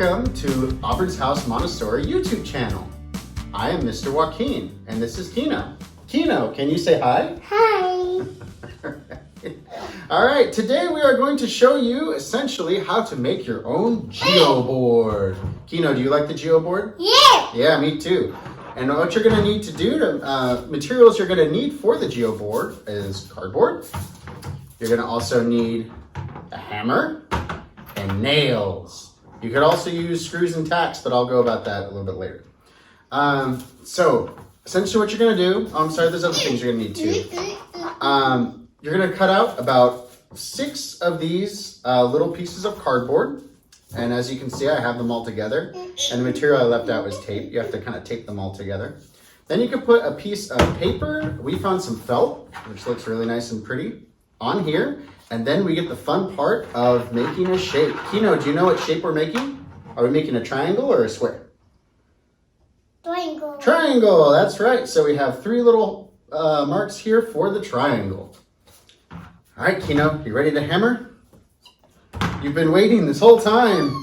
welcome to Auburn's House Montessori YouTube channel. I am Mr. Joaquin, and this is Kino. Kino, can you say hi? Hi. All right, today we are going to show you essentially how to make your own Geo Board. Kino, do you like the Geo Board? Yeah. Yeah, me too. And what you're going to need to do, materials you're going to need for the Geo Board is cardboard. You're going to also need a hammer and nails. You could also use screws and tacks, but I'll go about that a little bit later. So essentially what you're going to do, oh, I'm sorry, there's other things you're going to need too. You're going to cut out about 6 of these little pieces of cardboard. And as you can see, I have them all together. And the material I left out was tape. You have to kind of tape them all together. Then you can put a piece of paper. We found some felt, which looks really nice and pretty, on here. And then we get the fun part of making a shape. Kino, do you know what shape we're making? Are we making a triangle or a square? Triangle. Triangle, that's right. So we have 3 little marks here for the triangle. All right, Kino, you ready to hammer? You've been waiting this whole time.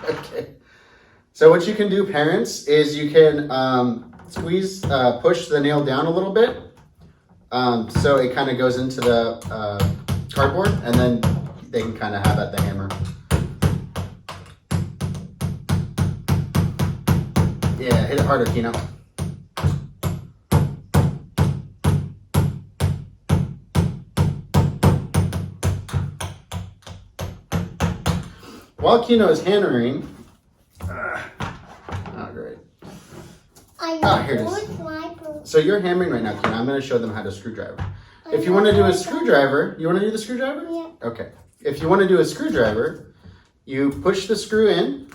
Okay. So what you can do, parents, is you can push the nail down a little bit. So it kind of goes into the cardboard, and then they can kind of have at the hammer. Yeah, hit it harder, Kino. While Kino is hammering, oh great. Here it is. So you're hammering right now, Kino. I'm going to show them how to screwdriver. If you want to do a screwdriver, you want to do the screwdriver? Yeah. Okay. If you want to do a screwdriver, you push the screw in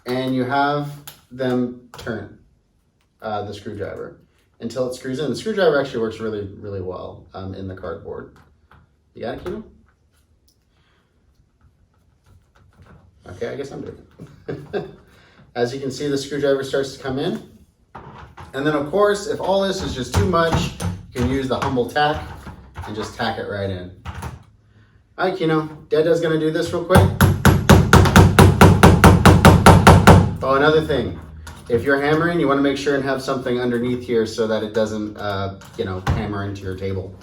and you have them turn the screwdriver until it screws in. The screwdriver actually works really, really well in the cardboard. You got it, Kino? Okay, I guess I'm doing it. As you can see, the screwdriver starts to come in. And then, of course, if all this is just too much, you can use the humble tack and just tack it right in. All right, Kino, Dada's gonna do this real quick. Oh, another thing. If you're hammering, you wanna make sure and have something underneath here so that it doesn't, hammer into your table.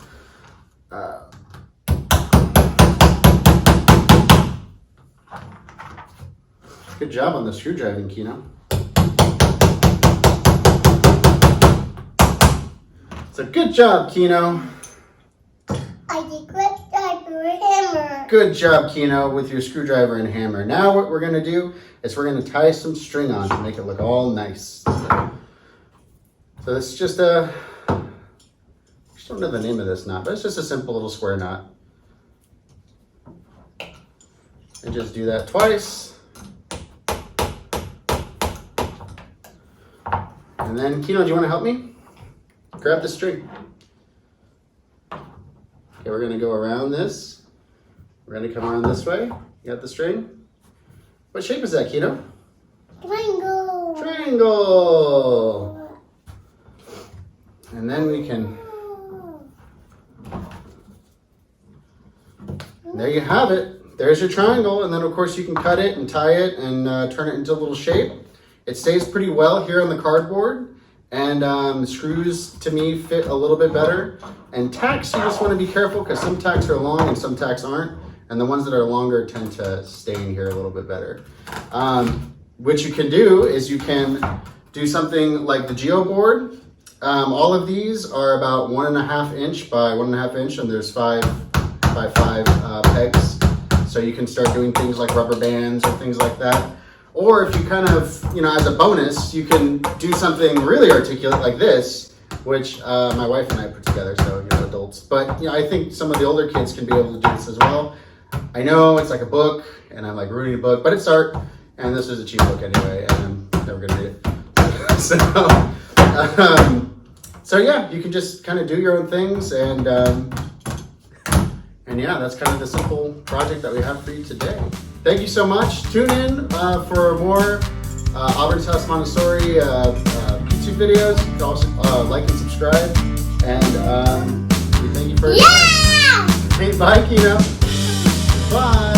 Good job on the screwdriving, Kino. So good job, Kino. I did good job with a hammer. Good job, Kino, with your screwdriver and hammer. Now what we're gonna do is we're gonna tie some string on to make it look all nice. So this is just I just don't know the name of this knot, but it's just a simple little square knot. And just do that twice. And then, Kino, do you want to help me? Grab the string. Okay, we're going to go around this. We're going to come around this way. You got the string? What shape is that, Kino? Triangle. Triangle. And then we can... And there you have it. There's your triangle. And then, of course, you can cut it and tie it and turn it into a little shape. It stays pretty well here on the cardboard, and screws to me fit a little bit better. And tacks, you just want to be careful because some tacks are long and some tacks aren't, and the ones that are longer tend to stay in here a little bit better. What you can do is you can do something like the Geo Board. All of these are about 1.5 inch by 1.5 inch, and there's 5 by 5 pegs. So you can start doing things like rubber bands or things like that. Or if you kind of, as a bonus, you can do something really articulate like this, which my wife and I put together, so adults. But I think some of the older kids can be able to do this as well. I know it's like a book, and I'm like ruining a book, but it's art, and this is a cheap book anyway, and I'm never gonna read it. So yeah, you can just kind of do your own things, and yeah, that's kind of the simple project that we have for you today. Thank you so much. Tune in for more Auburn's House Montessori YouTube videos. You can also like and subscribe. And we thank you for your time. Hey, bye, Kino. Bye.